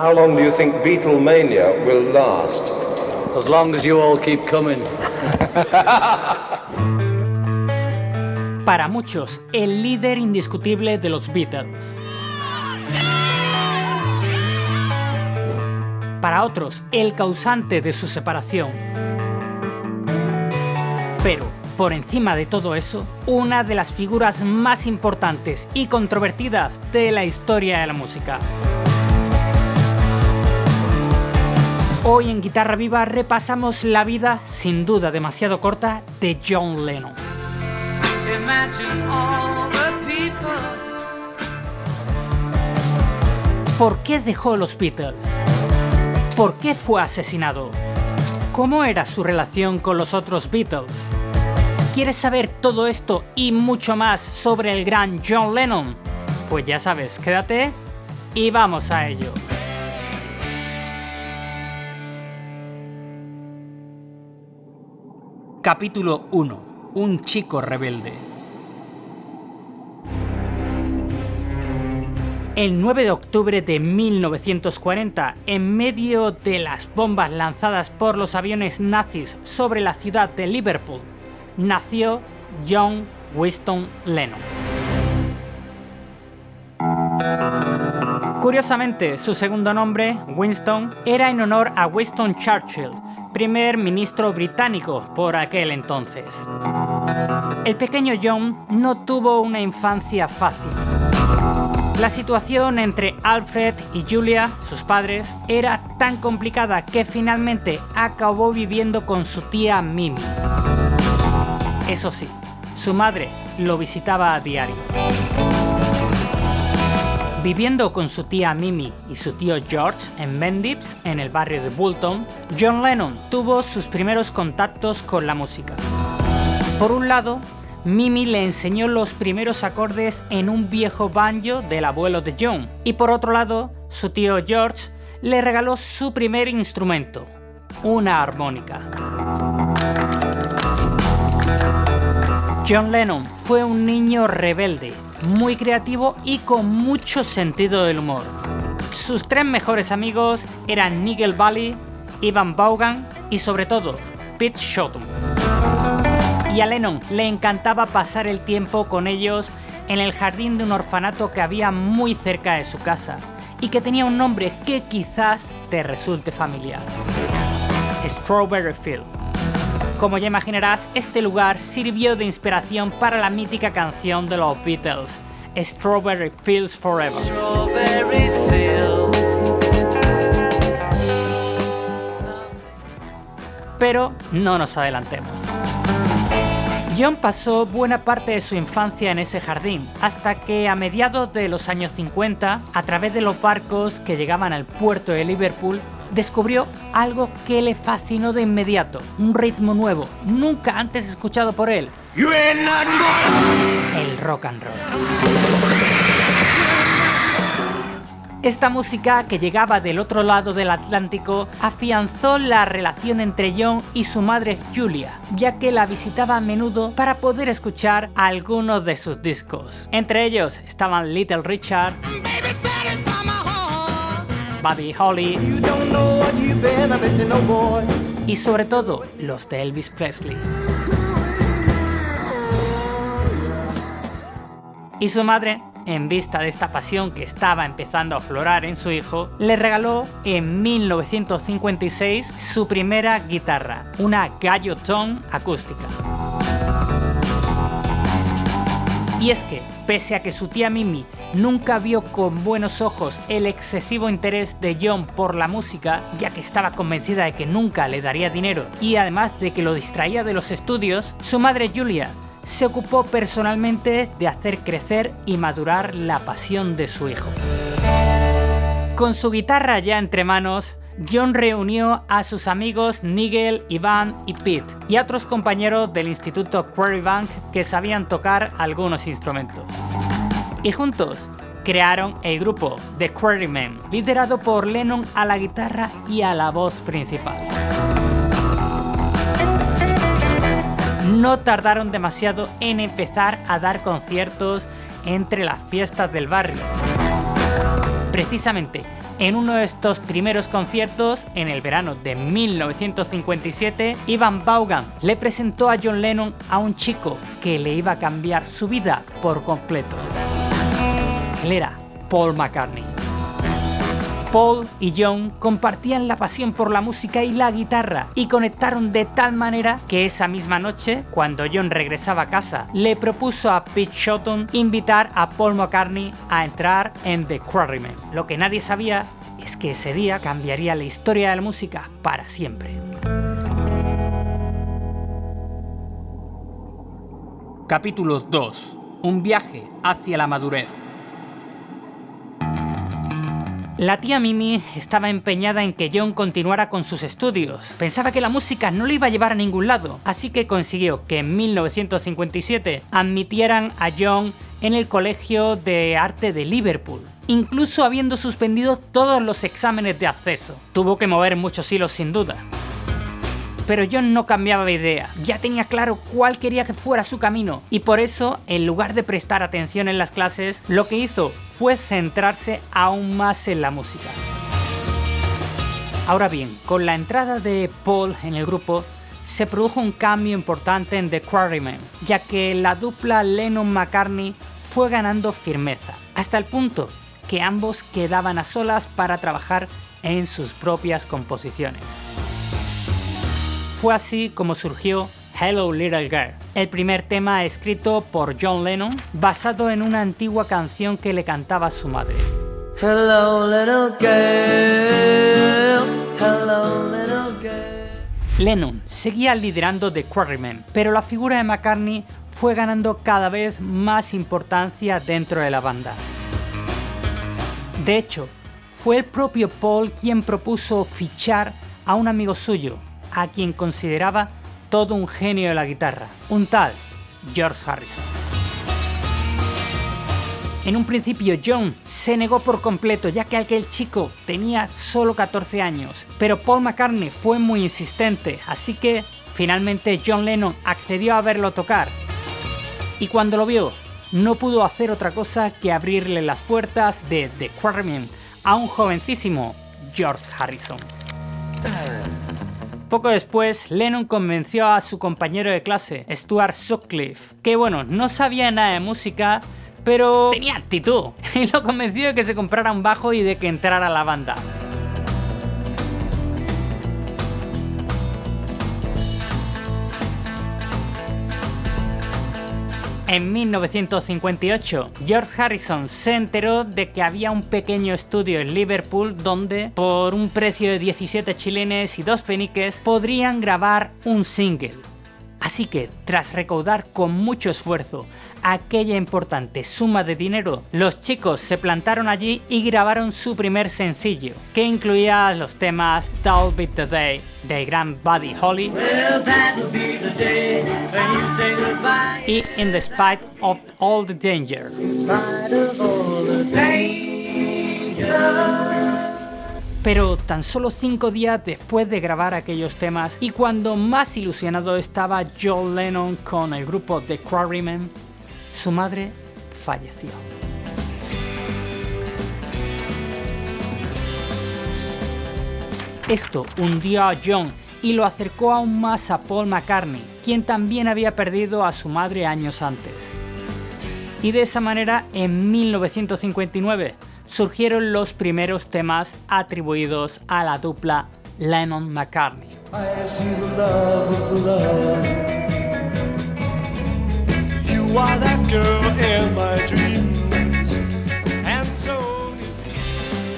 How long do you think Beatlemania will last? As long as you all keep coming. Para muchos, el líder indiscutible de los Beatles. Para otros, el causante de su separación. Pero, por encima de todo eso, una de las figuras más importantes y controvertidas de la historia de la música. Hoy en Guitarra Viva repasamos la vida, sin duda demasiado corta, de John Lennon. ¿Por qué dejó los Beatles? ¿Por qué fue asesinado? ¿Cómo era su relación con los otros Beatles? ¿Quieres saber todo esto y mucho más sobre el gran John Lennon? Pues ya sabes, quédate y vamos a ello. Capítulo 1. Un chico rebelde. El 9 de octubre de 1940, en medio de las bombas lanzadas por los aviones nazis sobre la ciudad de Liverpool, nació John Winston Lennon. Curiosamente, su segundo nombre, Winston, era en honor a Winston Churchill, primer ministro británico por aquel entonces. El pequeño John no tuvo una infancia fácil. La situación entre Alfred y Julia, sus padres, era tan complicada que finalmente acabó viviendo con su tía Mimi. Eso sí, su madre lo visitaba a diario. Viviendo con su tía Mimi y su tío George en Mendips, en el barrio de Bolton, John Lennon tuvo sus primeros contactos con la música. Por un lado, Mimi le enseñó los primeros acordes en un viejo banjo del abuelo de John, y por otro lado, su tío George le regaló su primer instrumento, una armónica. John Lennon fue un niño rebelde, muy creativo y con mucho sentido del humor. Sus tres mejores amigos eran Nigel Bally, Ivan Vaughan y sobre todo Pete Shotton. Y a Lennon le encantaba pasar el tiempo con ellos en el jardín de un orfanato que había muy cerca de su casa y que tenía un nombre que quizás te resulte familiar: Strawberry Field. Como ya imaginarás, este lugar sirvió de inspiración para la mítica canción de los Beatles, Strawberry Fields Forever. Strawberry Fields. Pero no nos adelantemos. John pasó buena parte de su infancia en ese jardín, hasta que a mediados de los años 50, a través de los barcos que llegaban al puerto de Liverpool, descubrió algo que le fascinó de inmediato, un ritmo nuevo, nunca antes escuchado por él: el rock and roll. Esta música, que llegaba del otro lado del Atlántico, afianzó la relación entre John y su madre Julia, ya que la visitaba a menudo para poder escuchar algunos de sus discos. Entre ellos estaban Little Richard, Buddy Holly y sobre todo los de Elvis Presley. Y su madre, en vista de esta pasión que estaba empezando a aflorar en su hijo, le regaló en 1956 su primera guitarra, una Gallo Tone acústica. Y es que, pese a que su tía Mimi nunca vio con buenos ojos el excesivo interés de John por la música, ya que estaba convencida de que nunca le daría dinero y además de que lo distraía de los estudios, su madre Julia se ocupó personalmente de hacer crecer y madurar la pasión de su hijo. Con su guitarra ya entre manos, John reunió a sus amigos Nigel, Ivan y Pete, y a otros compañeros del instituto Quarrybank que sabían tocar algunos instrumentos. Y juntos crearon el grupo The Quarrymen, liderado por Lennon a la guitarra y a la voz principal. No tardaron demasiado en empezar a dar conciertos entre las fiestas del barrio. Precisamente, En uno de estos primeros conciertos, en el verano de 1957, Ivan Vaughan le presentó a John Lennon a un chico que le iba a cambiar su vida por completo. Él era Paul McCartney. Paul y John compartían la pasión por la música y la guitarra y conectaron de tal manera que esa misma noche, cuando John regresaba a casa, le propuso a Pete Shotton invitar a Paul McCartney a entrar en The Quarrymen. Lo que nadie sabía es que ese día cambiaría la historia de la música para siempre. Capítulo 2. Un viaje hacia la madurez. La tía Mimi estaba empeñada en que John continuara con sus estudios. Pensaba que la música no le iba a llevar a ningún lado, así que consiguió que en 1957 admitieran a John en el Colegio de Arte de Liverpool, incluso habiendo suspendido todos los exámenes de acceso. Tuvo que mover muchos hilos sin duda. Pero John no cambiaba de idea, ya tenía claro cuál quería que fuera su camino, y por eso, en lugar de prestar atención en las clases, lo que hizo fue centrarse aún más en la música. Ahora bien, con la entrada de Paul en el grupo, se produjo un cambio importante en The Quarrymen, ya que la dupla Lennon-McCartney fue ganando firmeza, hasta el punto que ambos quedaban a solas para trabajar en sus propias composiciones. Fue así como surgió Hello Little Girl, el primer tema escrito por John Lennon, basado en una antigua canción que le cantaba su madre. Hello little girl, hello little girl. Lennon seguía liderando The Quarrymen, pero la figura de McCartney fue ganando cada vez más importancia dentro de la banda. De hecho, fue el propio Paul quien propuso fichar a un amigo suyo, a quien consideraba todo un genio de la guitarra, un tal George Harrison. En un principio John se negó por completo, ya que aquel chico tenía solo 14 años, pero Paul McCartney fue muy insistente, así que finalmente John Lennon accedió a verlo tocar. Y cuando lo vio, no pudo hacer otra cosa que abrirle las puertas de The Quarrymen a un jovencísimo George Harrison. Poco después, Lennon convenció a su compañero de clase, Stuart Sutcliffe, que no sabía nada de música, pero tenía actitud, y lo convenció de que se comprara un bajo y de que entrara a la banda. En 1958, George Harrison se enteró de que había un pequeño estudio en Liverpool donde, por un precio de 17 chilenes y 2 peniques, podrían grabar un single. Así que, tras recaudar con mucho esfuerzo aquella importante suma de dinero, los chicos se plantaron allí y grabaron su primer sencillo, que incluía los temas That'll Be the Day del gran Buddy Holly y In the Spite of All the Danger. Pero tan solo 5 días después de grabar aquellos temas y cuando más ilusionado estaba John Lennon con el grupo The Quarrymen, su madre falleció. Esto hundió a John y lo acercó aún más a Paul McCartney, quien también había perdido a su madre años antes. Y de esa manera, en 1959, surgieron los primeros temas atribuidos a la dupla Lennon-McCartney.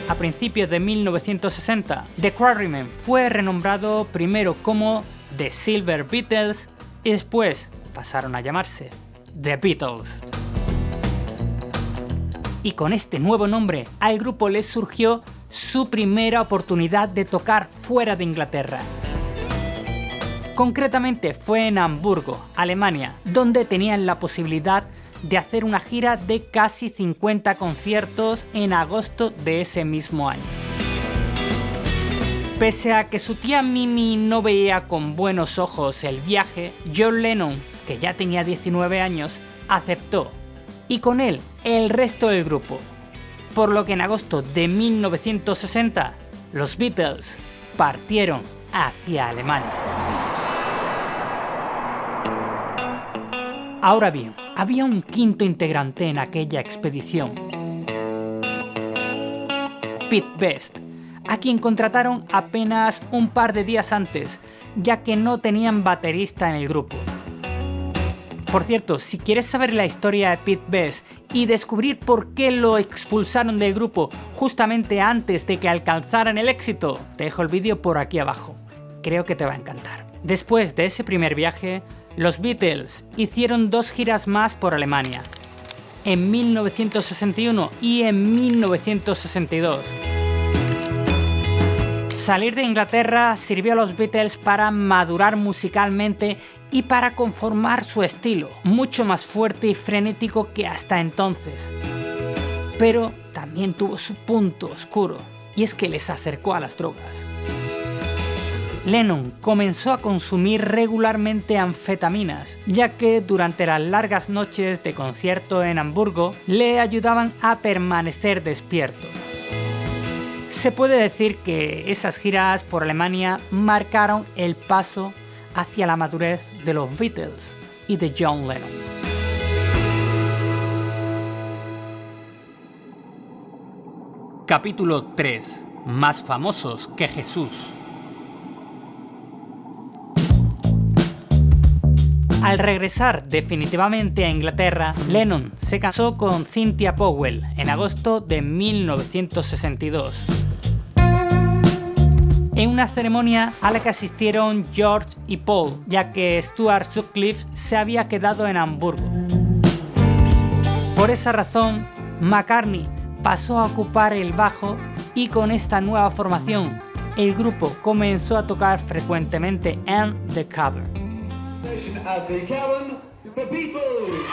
A principios de 1960, The Quarrymen fue renombrado primero como The Silver Beatles y después pasaron a llamarse The Beatles. Y con este nuevo nombre, al grupo les surgió su primera oportunidad de tocar fuera de Inglaterra. Concretamente fue en Hamburgo, Alemania, donde tenían la posibilidad de hacer una gira de casi 50 conciertos en agosto de ese mismo año. Pese a que su tía Mimi no veía con buenos ojos el viaje, John Lennon, que ya tenía 19 años, aceptó, y con él el resto del grupo. por lo que en agosto de 1960 los Beatles partieron hacia Alemania. Ahora bien, había un quinto integrante en aquella expedición, Pete Best, a quien contrataron apenas un par de días antes, ya que no tenían baterista en el grupo. Por cierto, si quieres saber la historia de Pete Best y descubrir por qué lo expulsaron del grupo justamente antes de que alcanzaran el éxito, te dejo el vídeo por aquí abajo. Creo que te va a encantar. Después de ese primer viaje, los Beatles hicieron 2 giras más por Alemania, en 1961 y en 1962. Salir de Inglaterra sirvió a los Beatles para madurar musicalmente y para conformar su estilo, mucho más fuerte y frenético que hasta entonces. Pero también tuvo su punto oscuro, y es que les acercó a las drogas. Lennon comenzó a consumir regularmente anfetaminas, ya que durante las largas noches de concierto en Hamburgo le ayudaban a permanecer despierto. Se puede decir que esas giras por Alemania marcaron el paso hacia la madurez de los Beatles y de John Lennon. Capítulo 3. Más famosos que Jesús. Al regresar definitivamente a Inglaterra, Lennon se casó con Cynthia Powell en agosto de 1962. En una ceremonia a la que asistieron George y Paul, ya que Stuart Sutcliffe se había quedado en Hamburgo. Por esa razón, McCartney pasó a ocupar el bajo y con esta nueva formación, el grupo comenzó a tocar frecuentemente en The Cavern. At the Cavern, the Beatles.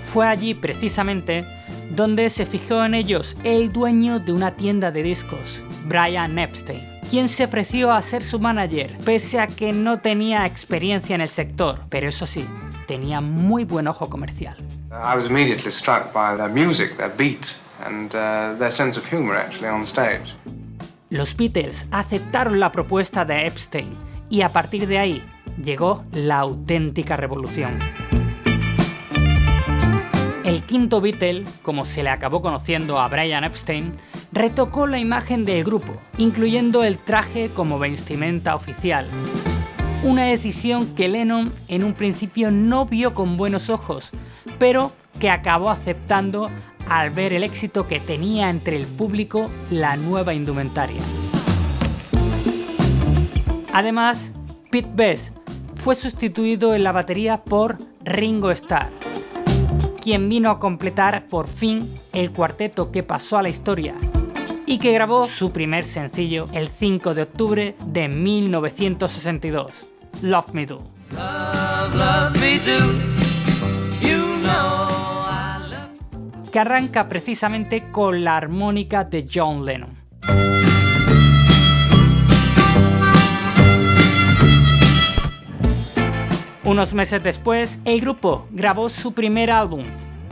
Fue allí precisamente donde se fijó en ellos el dueño de una tienda de discos, Brian Epstein, quien se ofreció a ser su manager, pese a que no tenía experiencia en el sector, pero eso sí, tenía muy buen ojo comercial. I was immediately struck by their music, their beat, and their sense of humor actually on stage. Los Beatles aceptaron la propuesta de Epstein y a partir de ahí llegó la auténtica revolución. El quinto Beatle, como se le acabó conociendo a Brian Epstein, retocó la imagen del grupo, incluyendo el traje como vestimenta oficial. Una decisión que Lennon en un principio no vio con buenos ojos, pero que acabó aceptando al ver el éxito que tenía entre el público la nueva indumentaria. Además, Pete Best fue sustituido en la batería por Ringo Starr, quien vino a completar por fin el cuarteto que pasó a la historia y que grabó su primer sencillo el 5 de octubre de 1962, Love Me Do. Love me do, you know I love. Que arranca precisamente con la armónica de John Lennon. Unos meses después, el grupo grabó su primer álbum,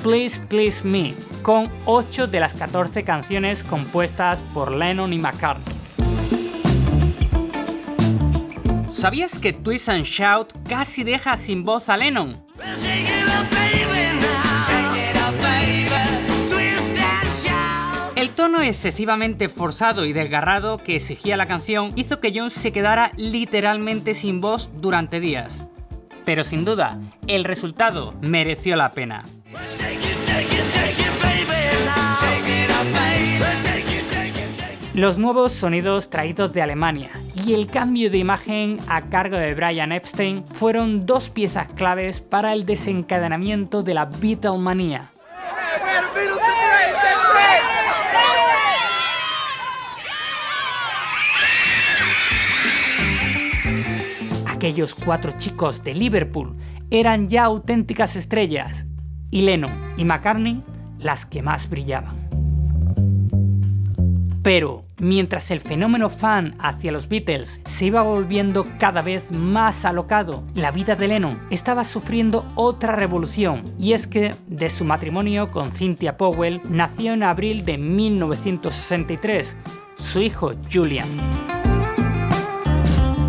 Please Please Me, con 8 de las 14 canciones compuestas por Lennon y McCartney. ¿Sabías que Twist and Shout casi deja sin voz a Lennon? El tono excesivamente forzado y desgarrado que exigía la canción hizo que John se quedara literalmente sin voz durante días. Pero sin duda, el resultado mereció la pena. Los nuevos sonidos traídos de Alemania y el cambio de imagen a cargo de Brian Epstein fueron 2 piezas claves para el desencadenamiento de la Beatlemanía. Aquellos 4 chicos de Liverpool eran ya auténticas estrellas, y Lennon y McCartney las que más brillaban. Pero mientras el fenómeno fan hacia los Beatles se iba volviendo cada vez más alocado, la vida de Lennon estaba sufriendo otra revolución, y es que de su matrimonio con Cynthia Powell nació en abril de 1963 su hijo Julian,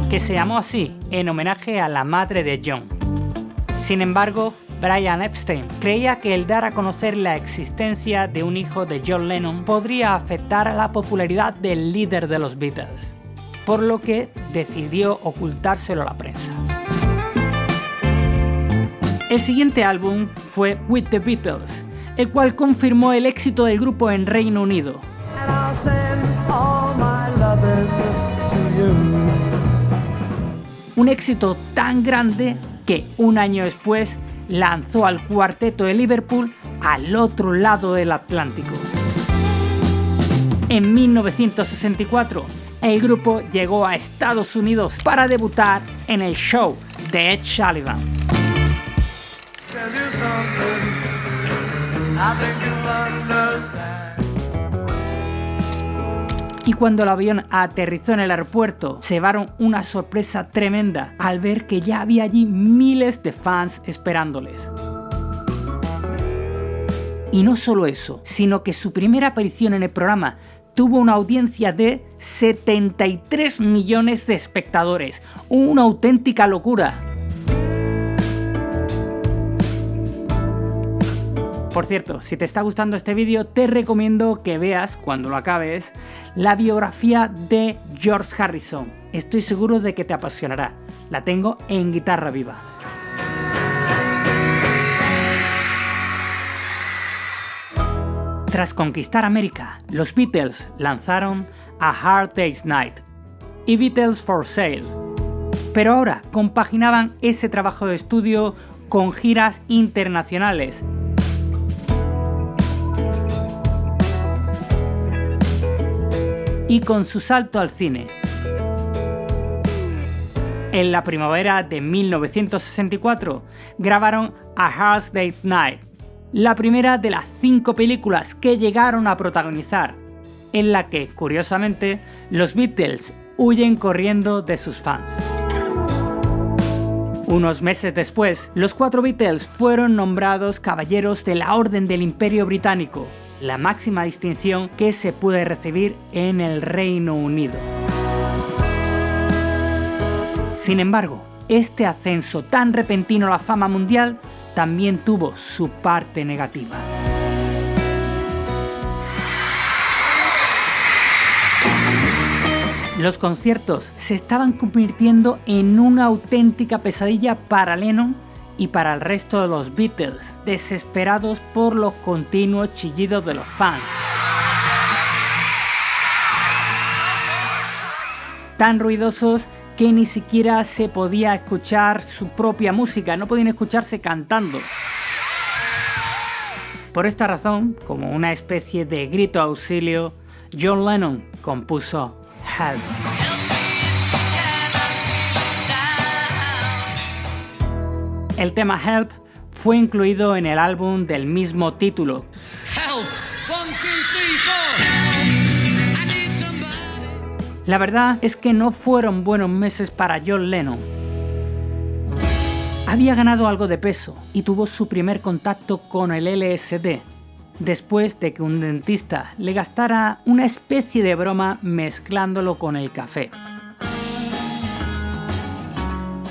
que se llamó así en homenaje a la madre de John. Sin embargo, Brian Epstein creía que el dar a conocer la existencia de un hijo de John Lennon podría afectar a la popularidad del líder de los Beatles, por lo que decidió ocultárselo a la prensa. El siguiente álbum fue With the Beatles, el cual confirmó el éxito del grupo en Reino Unido. Un éxito tan grande que un año después lanzó al cuarteto de Liverpool al otro lado del Atlántico. En 1964, el grupo llegó a Estados Unidos para debutar en el show de Ed Sullivan. Y cuando el avión aterrizó en el aeropuerto, se llevaron una sorpresa tremenda al ver que ya había allí miles de fans esperándoles. Y no solo eso, sino que su primera aparición en el programa tuvo una audiencia de 73 millones de espectadores. Una auténtica locura. Por cierto, si te está gustando este vídeo, te recomiendo que veas, cuando lo acabes, la biografía de George Harrison. Estoy seguro de que te apasionará. La tengo en Guitarra Viva. Tras conquistar América, los Beatles lanzaron A Hard Day's Night y Beatles for Sale. Pero ahora compaginaban ese trabajo de estudio con giras internacionales. Y con su salto al cine. En la primavera de 1964 grabaron A Hard Day's Night, la primera de las 5 películas que llegaron a protagonizar, en la que, curiosamente, los Beatles huyen corriendo de sus fans. Unos meses después, los 4 Beatles fueron nombrados Caballeros de la Orden del Imperio Británico, la máxima distinción que se puede recibir en el Reino Unido. Sin embargo, este ascenso tan repentino a la fama mundial también tuvo su parte negativa. Los conciertos se estaban convirtiendo en una auténtica pesadilla para Lennon y para el resto de los Beatles, desesperados por los continuos chillidos de los fans. Tan ruidosos que ni siquiera se podía escuchar su propia música, no podían escucharse cantando. Por esta razón, como una especie de grito auxilio, John Lennon compuso Help. El tema Help fue incluido en el álbum del mismo título. Help! 1, 2, 3, 4. La verdad es que no fueron buenos meses para John Lennon. Había ganado algo de peso y tuvo su primer contacto con el LSD, después de que un dentista le gastara una especie de broma mezclándolo con el café.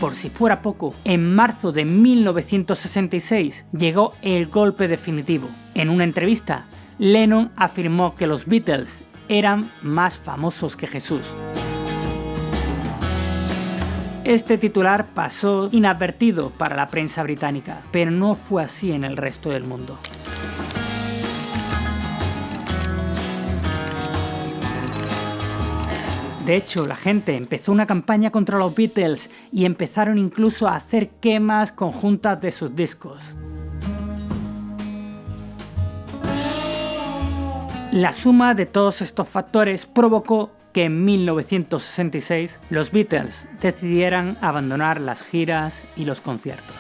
Por si fuera poco, en marzo de 1966 llegó el golpe definitivo. En una entrevista, Lennon afirmó que los Beatles eran más famosos que Jesús. Este titular pasó inadvertido para la prensa británica, pero no fue así en el resto del mundo. De hecho, la gente empezó una campaña contra los Beatles y empezaron incluso a hacer quemas conjuntas de sus discos. La suma de todos estos factores provocó que en 1966 los Beatles decidieran abandonar las giras y los conciertos.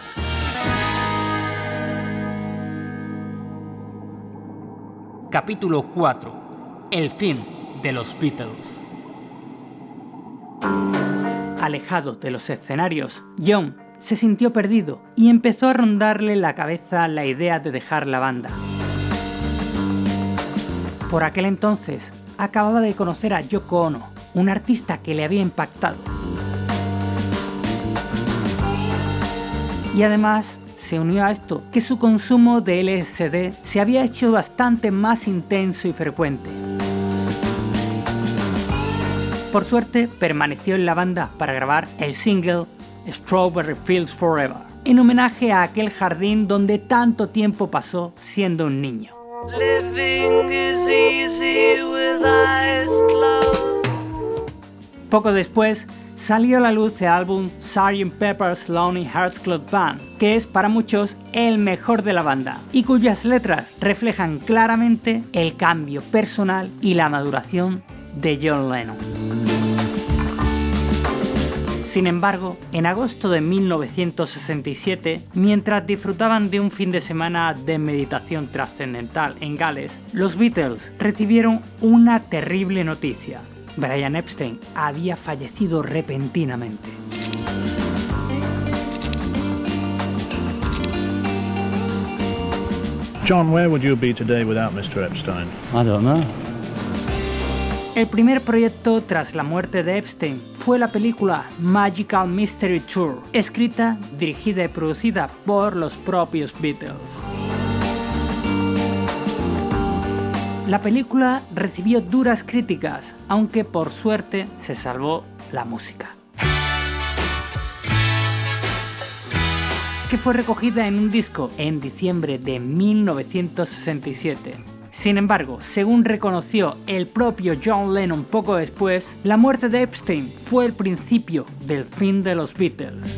Capítulo 4. El fin de los Beatles. Alejado de los escenarios, John se sintió perdido y empezó a rondarle la cabeza la idea de dejar la banda. Por aquel entonces, acababa de conocer a Yoko Ono, un artista que le había impactado. Y además, se unió a esto que su consumo de LSD se había hecho bastante más intenso y frecuente. Por suerte, permaneció en la banda para grabar el single Strawberry Fields Forever, en homenaje a aquel jardín donde tanto tiempo pasó siendo un niño. Living is easy with eyes closed. Poco después, salió a la luz el álbum Sgt. Pepper's Lonely Hearts Club Band, que es para muchos el mejor de la banda, y cuyas letras reflejan claramente el cambio personal y la maduración de John Lennon. Sin embargo, en agosto de 1967, mientras disfrutaban de un fin de semana de meditación trascendental en Gales, los Beatles recibieron una terrible noticia. Brian Epstein había fallecido repentinamente. John, where would you be today without Mr. Epstein? I don't know. El primer proyecto tras la muerte de Epstein fue la película Magical Mystery Tour, escrita, dirigida y producida por los propios Beatles. La película recibió duras críticas, aunque por suerte se salvó la música, que fue recogida en un disco en diciembre de 1967. Sin embargo, según reconoció el propio John Lennon poco después, la muerte de Epstein fue el principio del fin de los Beatles.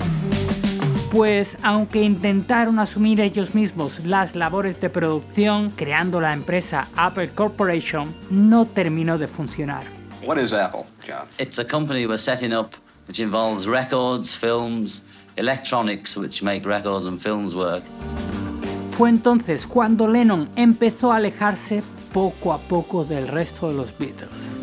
Pues aunque intentaron asumir ellos mismos las labores de producción, creando la empresa Apple Corporation, no terminó de funcionar. What is Apple, John? It's a company we're setting up which involves records, films, electronics which make records and films work. Fue entonces cuando Lennon empezó a alejarse poco a poco del resto de los Beatles.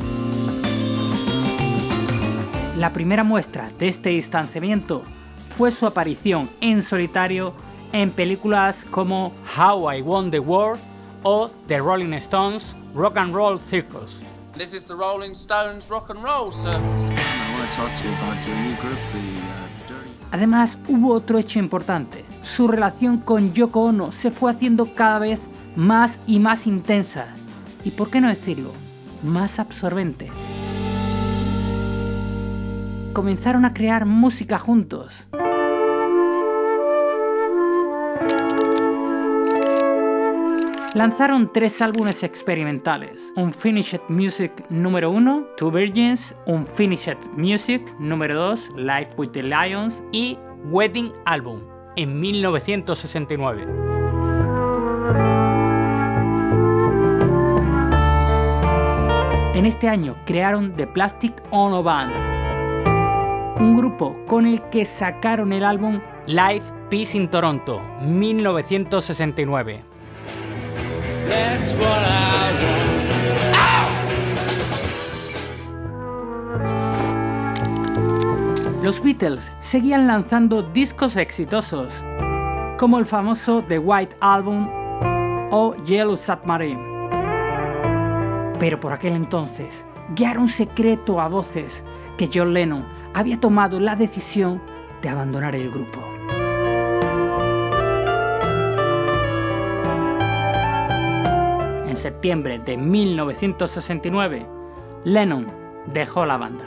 La primera muestra de este distanciamiento fue su aparición en solitario en películas como How I Won the War o The Rolling Stones Rock and Roll Circus. This is the Rolling Stones Rock and Roll Circus. I want to talk to you about your new group, the Dirty... Además, hubo otro hecho importante. Su relación con Yoko Ono se fue haciendo cada vez más y más intensa. Y por qué no decirlo, más absorbente. Comenzaron a crear música juntos. Lanzaron 3 álbumes experimentales, Unfinished Music número 1, Two Virgins, Unfinished Music número 2, Live with the Lions y Wedding Album en 1969. En este año crearon The Plastic Ono Band, un grupo con el que sacaron el álbum Live Peace in Toronto, 1969. That's what I want. Los Beatles seguían lanzando discos exitosos, como el famoso The White Album o Yellow Submarine. Pero por aquel entonces ya era un secreto a voces que John Lennon había tomado la decisión de abandonar el grupo. En septiembre de 1969, Lennon dejó la banda.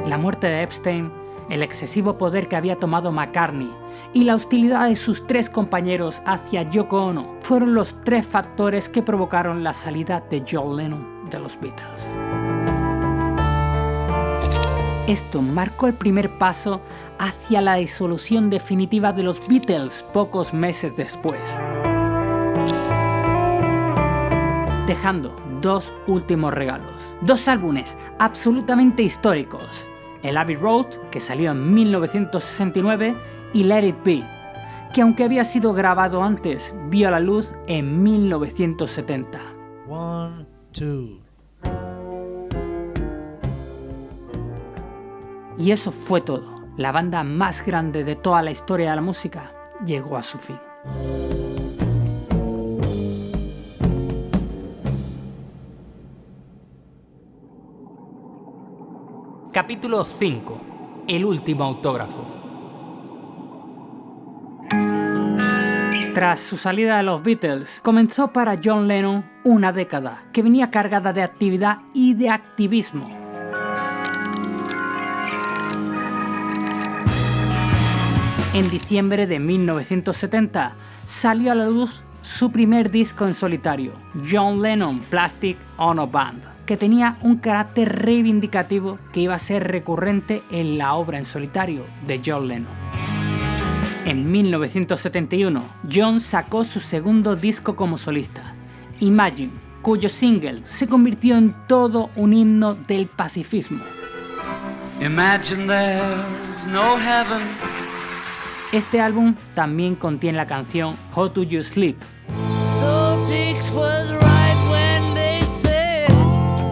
La muerte de Epstein, el excesivo poder que había tomado McCartney y la hostilidad de sus 3 compañeros hacia Yoko Ono fueron los 3 factores que provocaron la salida de John Lennon de los Beatles. Esto marcó el primer paso hacia la disolución definitiva de los Beatles pocos meses después, dejando 2 últimos regalos, 2 álbumes absolutamente históricos, el Abbey Road, que salió en 1969, y Let It Be, que aunque había sido grabado antes, vio la luz en 1970. 1, 2. Y eso fue todo. La banda más grande de toda la historia de la música llegó a su fin. Capítulo 5. El último autógrafo. Tras su salida de los Beatles, comenzó para John Lennon una década que venía cargada de actividad y de activismo. En diciembre de 1970 salió a la luz su primer disco en solitario, John Lennon Plastic Ono Band, que tenía un carácter reivindicativo que iba a ser recurrente en la obra en solitario de John Lennon. En 1971, John sacó su segundo disco como solista, Imagine, cuyo single se convirtió en todo un himno del pacifismo. Imagine there's no heaven. Este álbum también contiene la canción How Do You Sleep, So takes was right when they said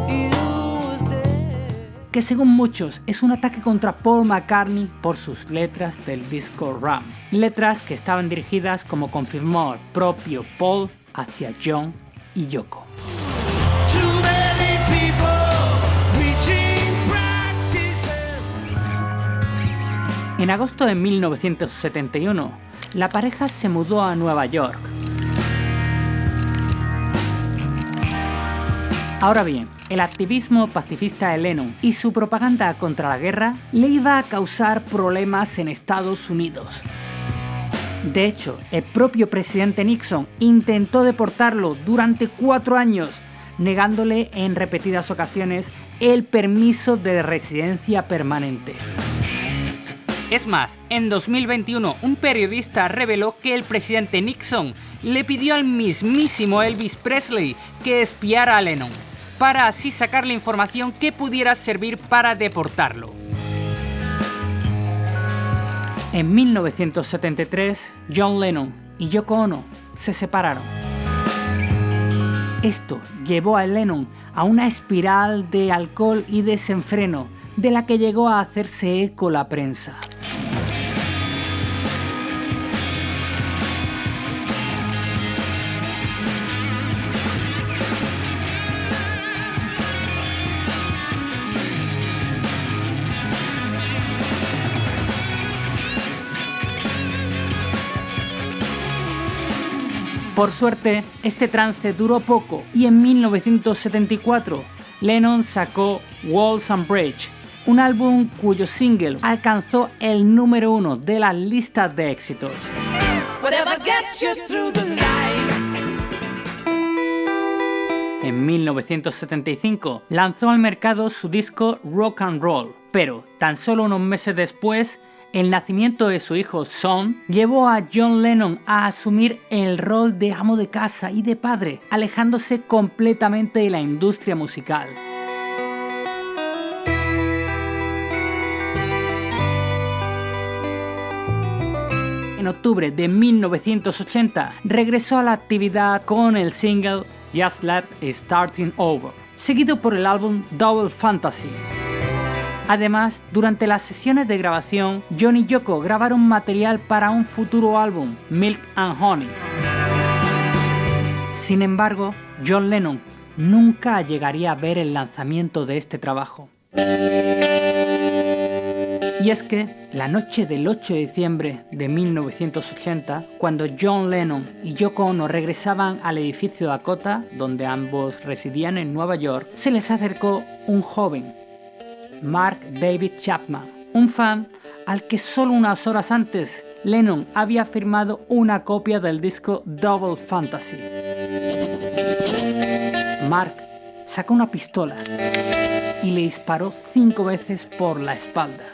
you was dead. que según muchos es un ataque contra Paul McCartney por sus letras del disco Ram. Letras que estaban dirigidas, como confirmó el propio Paul, hacia John y Yoko. Too many people reaching practices. En agosto de 1971, la pareja se mudó a Nueva York. Ahora bien, el activismo pacifista de Lennon y su propaganda contra la guerra le iba a causar problemas en Estados Unidos. De hecho, el propio presidente Nixon intentó deportarlo durante 4 años, negándole en repetidas ocasiones el permiso de residencia permanente. Es más, en 2021 un periodista reveló que el presidente Nixon le pidió al mismísimo Elvis Presley que espiara a Lennon, para así sacarle información que pudiera servir para deportarlo. En 1973, John Lennon y Yoko Ono se separaron. Esto llevó a Lennon a una espiral de alcohol y desenfreno, de la que llegó a hacerse eco la prensa. Por suerte, este trance duró poco y en 1974 Lennon sacó Walls and Bridge, un álbum cuyo single alcanzó el número 1 de las listas de éxitos. En 1975 lanzó al mercado su disco Rock and Roll, pero tan solo unos meses después, el nacimiento de su hijo Sean llevó a John Lennon a asumir el rol de amo de casa y de padre, alejándose completamente de la industria musical. En octubre de 1980 regresó a la actividad con el single Just Let It Starting Over, seguido por el álbum Double Fantasy. Además, durante las sesiones de grabación, John y Yoko grabaron material para un futuro álbum, Milk and Honey. Sin embargo, John Lennon nunca llegaría a ver el lanzamiento de este trabajo. Y es que, la noche del 8 de diciembre de 1980, cuando John Lennon y Yoko Ono regresaban al edificio Dakota, donde ambos residían en Nueva York, se les acercó un joven, Mark David Chapman, un fan al que solo unas horas antes Lennon había firmado una copia del disco Double Fantasy. Mark sacó una pistola y le disparó 5 veces por la espalda.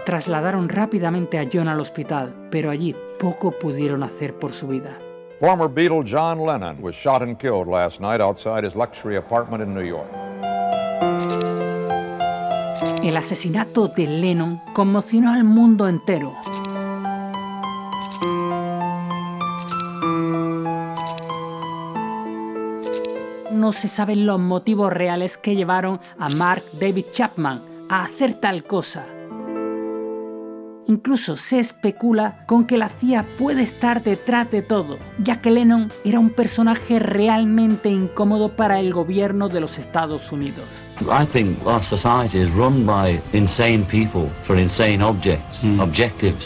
Trasladaron rápidamente a John al hospital, pero allí poco pudieron hacer por su vida. Former Beatle John Lennon was shot and killed last night outside his luxury apartment in New York. El asesinato de Lennon conmocionó al mundo entero. No se saben los motivos reales que llevaron a Mark David Chapman a hacer tal cosa. Incluso se especula con que la CIA puede estar detrás de todo, ya que Lennon era un personaje realmente incómodo para el gobierno de los Estados Unidos. I think our society is run by insane people for insane objectives.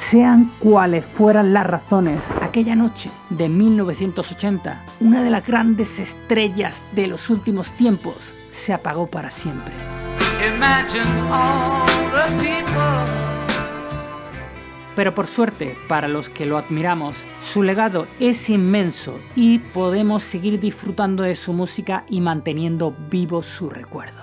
Sean cuales fueran las razones, aquella noche de 1980, una de las grandes estrellas de los últimos tiempos se apagó para siempre. Imagine all the people. Pero por suerte, para los que lo admiramos, su legado es inmenso y podemos seguir disfrutando de su música y manteniendo vivo su recuerdo.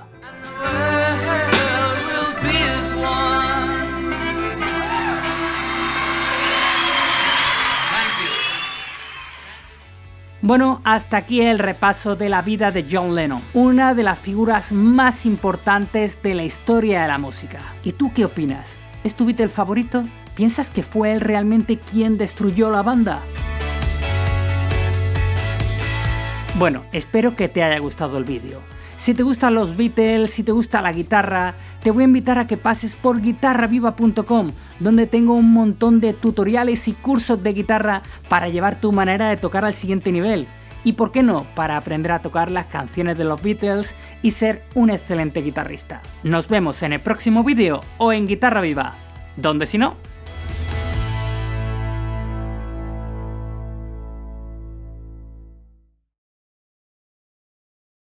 Bueno, hasta aquí el repaso de la vida de John Lennon, una de las figuras más importantes de la historia de la música. ¿Y tú qué opinas? ¿Es tu Beatle favorito? ¿Piensas que fue él realmente quien destruyó la banda? Bueno, espero que te haya gustado el vídeo. Si te gustan los Beatles, si te gusta la guitarra, te voy a invitar a que pases por guitarraviva.com, donde tengo un montón de tutoriales y cursos de guitarra para llevar tu manera de tocar al siguiente nivel. Y por qué no, para aprender a tocar las canciones de los Beatles y ser un excelente guitarrista. Nos vemos en el próximo vídeo o en Guitarra Viva, donde si no...